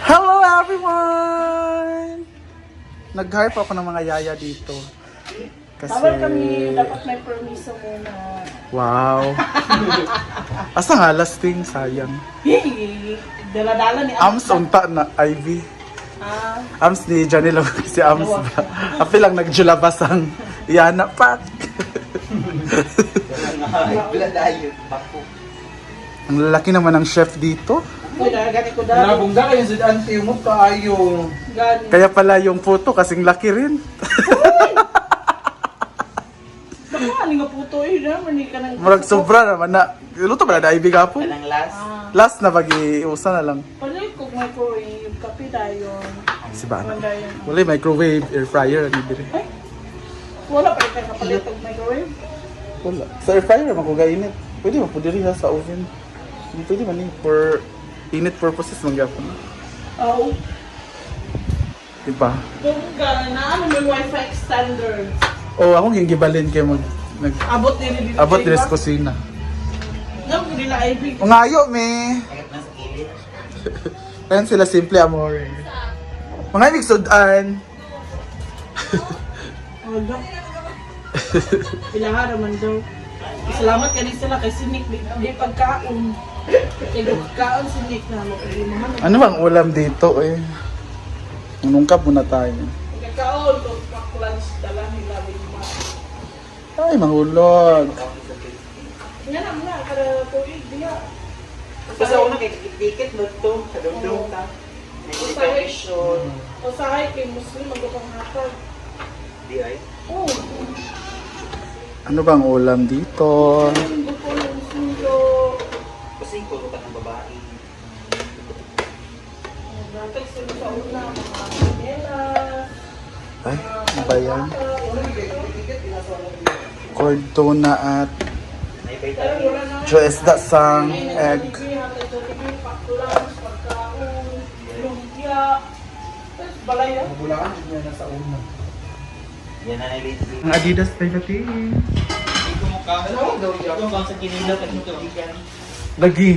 Hello everyone! Nag-hire pa ako ng mga yaya dito. Kasi... Bawal kami, dapat may permiso muna. Wow! Asa nga lasting, sayang. Hey! Dala-dala ni Ams unta na, Ivy. Ah, Ams ni Janilo, si Ams ba? Api lang nagjulabas ang Yana Pak. Ang lalaki naman ng chef dito. uy, nagagani ko dali. Nabungga kayo sa auntie mo kayo. Gani. Kaya pala yung photo kasing laki rin. Naku, ano nga puto eh, naman ka nang... Murag sobra naman na. Luto ba na Ivy gapon? Anong last? Ah, Last na pag-iusa na lang. palit kung microwave, kape dayon. Si Bana. Wala yun. Wala yung microwave, air fryer, ano dire. Ay, wala pa rin kayo kapalit ng microwave. Wala. Sa air fryer, makugainit. Pwede mo po diri sa oven. Pwede man eh, for init purposes man gapon. Oo. Diba? Kung na ano may wifi extender. Oh, akong gibalin kay nag Abot din dito. abot diri sa kusina. Ngayon, nila Ivy. Ungayo me. Ayan sila simple amore. Mga ibig sudan. Wala. Ilaha naman daw. Salamat ka din sila kay Sinik. Di pagkaon. Kay pagkaon Sinik na mo. Kaya naman. Ano bang ulam dito eh? Unungkap muna tayo. Pagkaon, kung pack-lunch, dala nila. Ay, mahulog. Nga na mga, para tuig diya. Kasi ako nakikitiket mo ito. Sa dugdong ta. Medication. Usahay kay Muslim, magupang hatag. Di ay. Oo. Ano bang ulam dito? Ang gupo ng sulo. Kasi puro ka ng babae. Natag sila sa una, mga pinelas. Ay, ano ba yan? Corn tuna at May vitamin. isda sang egg. Balaya. Bulaan niya na sa una. Yan na niliti. Ang Adidas tayo pati. Hindi ko mukha. Ano? Ito bang sa kinila kasi kabigan. Lagi.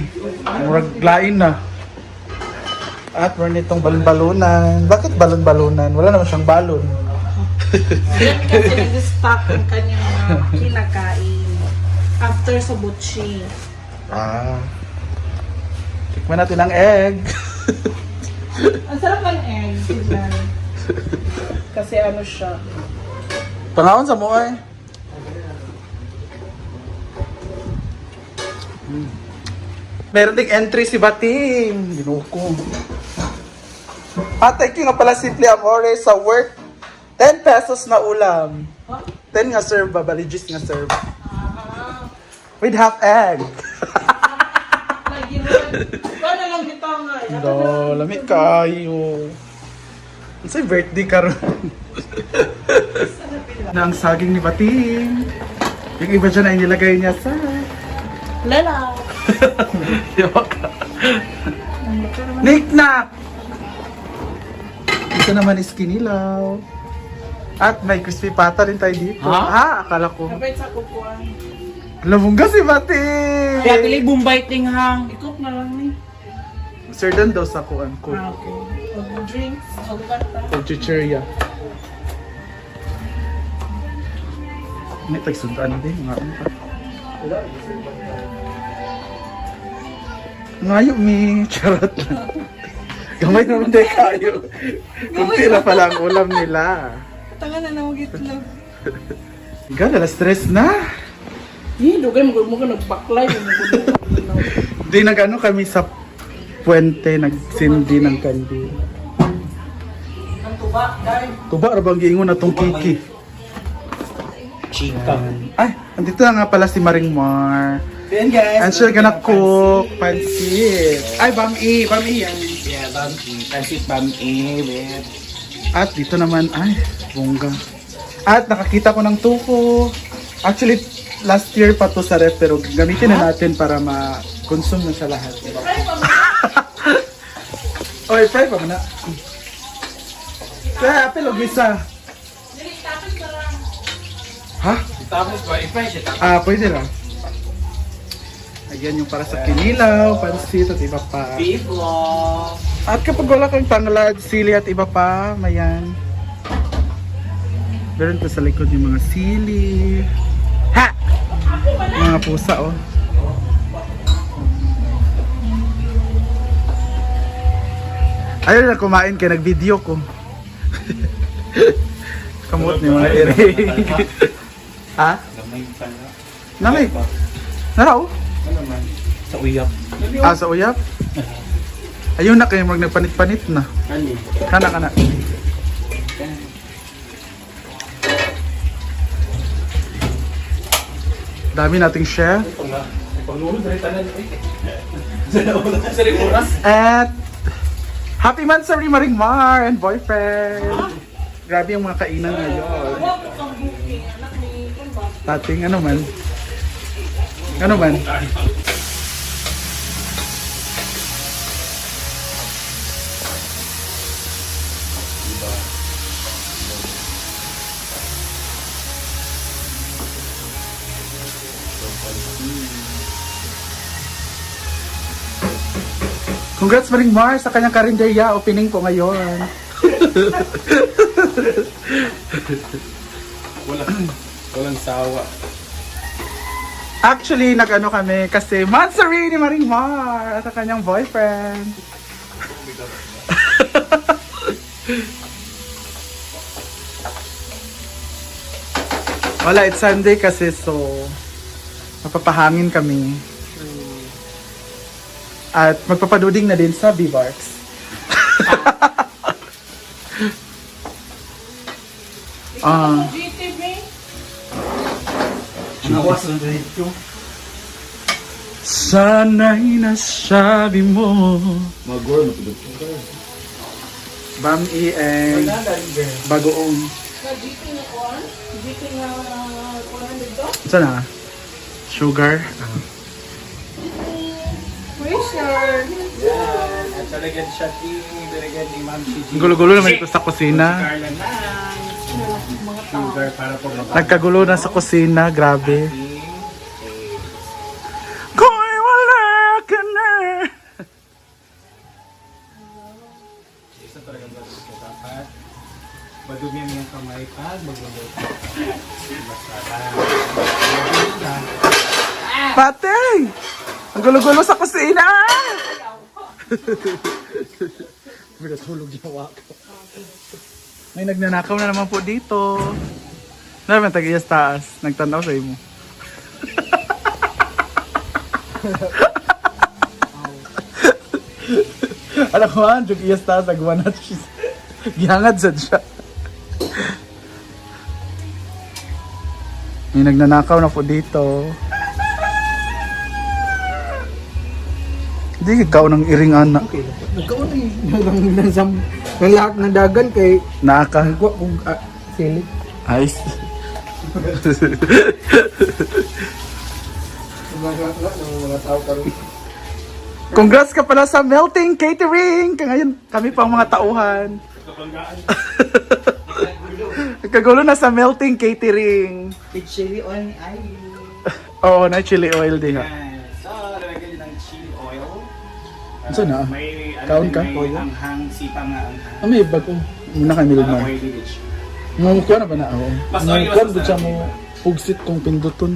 Murag lain na. At meron itong balon-balunan. Bakit balon-balunan? Wala naman siyang balon. Yan kasi nag-stock ang kanyang mga kinakain. After sa butchi. Ah. Tikman natin ang egg. Ang sarap ng egg. Tignan. Kasi ano siya. Pangawon sa mo eh. Meron ding entry si Bating. Ginuko. Thank you nga pala Simple Amore sa work. 10 pesos na ulam. Huh? 10 nga serve ba? Baligis nga serve. Ah. With half egg. Lagi mo. Paano lang dito nga? No, lamig kayo. Ano sa'yo birthday ka ron? Na ang saging ni Bating. Yung iba dyan ay nilagay niya sa... Lela. Knick-knack! Ito naman is kinilaw. At may crispy pata rin tayo dito. Ah, akala ko. Kapit sa kukuan. Lamungga si Bating! Kaya pili Bombay tinghang. Ikot na lang ni. Sir Dan daw sa kuan ko. Ah, okay. Mag-drinks. Mag-bata. O chichirya. May tagsundan din. Nga pa. Ngayon, may charot lang. Gamay naman din kayo. Kunti na pala ang ulam nila. Tanga na lang itlog. Gala, stress na. Dugay mo ka nagbaklay. Di nag-ano kami sa puwente, nagsindi ng kandi. Ang tuba, guys. Tuba, rabang giingon na tong kiki. Chika. Ay, andito na nga pala si Maring Mar. Then guys. And she's gonna cook pansit. Ay, bami yan. Yeah, bami. Pansit bami with. At dito naman, ay, bongga. At nakakita ko ng tuko. Actually, last year pa to sa ref, pero gamitin na natin para ma-consume na sa lahat. Oy, fry pa muna. Kaya, apel o gisa. Ha? Tapos ba, i-fry siya. Ah, pwede lang. Ayan yung para sa kinilaw, pansit at iba pa. Beef long. At kapag wala kang tanglad, sili at iba pa, mayan. Meron pa sa likod yung mga sili. Ha! Mga pusa, oh. Ayun na kumain kaya nag-video ko. Kamot ni mga ere. Ha? Namay. Naraw? Sa uyap. Ah, sa uyap? Ayun na kayo, nagpanit-panit na. Ano? Kana. Dami nating chef. At happy Mansari Maringmar and boyfriend. Grabe yung mga kainan ngayon. Tating ano man. Ano man? Congrats Maringmar sa kanyang karinderya. Opening po ngayon. Walang sawa. Actually, nag-ano kami kasi Mansari ni Maringmar at sa kanyang boyfriend. Wala, it's Sunday kasi so mapapahangin kami. At magpapaduding na din sa B-Barks. Nawas na dito. Sana'y nasabi mo Mag-worm ito. Bam-i and bagoong. Saan na? Sugar. At talagang siya binigyan ni Ma'am Gigi. Gulo-gulo naman ito sa kusina. Carla na. Sugar para po mababa. Nagkagulo na sa kusina, grabe. Ko'y wala ka na. Isa talagang bago ko dapat. Madumi yung kamay pag magluluto. Masarap. Pateng! Ang gulo-gulo sa kusina! Binatulog yung wako. May nagnanakaw na naman po dito. Naman tag-iyas taas. Nagtanaw sa imo. Alam ko man, yung iyas taas, nagwa na siya. Gihangad sa siya. May nagnanakaw na po dito. Hindi ikaw ng iring anak. Nagkaon ng lahat ng dagan kay Naaka. nagwa kung silid. Ayos. Mga tao karon. Congrats ka pala sa Melting Catering! Ngayon kami pang mga tauhan. Nagkagulo na sa Melting Catering. With chili oil ni Ivy. Oo, na chili oil din ha. So, lalagyan ng chili oil. Saan na? May Kaon ka? May anghang, sipang nga anghang. Ah, may bago. Muna kami Para lumar. oily rich. Ngamukuha na ba na ako? Mas Ngamukuha oily, na mas siya mo pugsit kong pinduton.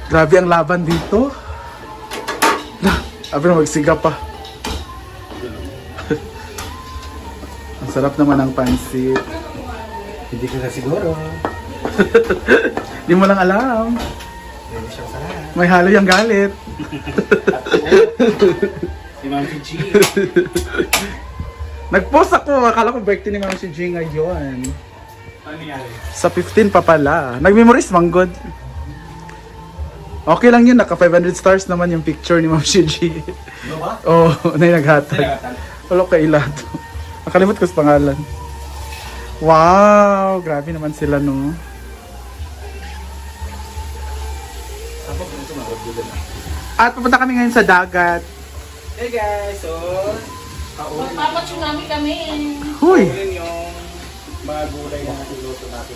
Grabe ang laban dito. Abi na magsiga pa. Ang sarap naman ng pansit. Hindi ko na siguro. Di mo lang alam. Hindi siya sarap. May halo yung galit. Si Ma'am Gigi. Nag-post ako. Akala ko birthday ni Ma'am si G ngayon. Ano nangyari? Sa 15 pa pala. Nag-memories manggod. Okay lang yun. Naka 500 stars naman yung picture ni Ma'am si G. Ano ba? Oo, na yung naghatag. Wala ka ilato. Nakalimot ko sa pangalan. Wow! Grabe naman sila, no? At pupunta kami ngayon sa dagat. Hey guys, so Magpapatsunami kami. Huy! yun yung mga gulay na natiluto natin.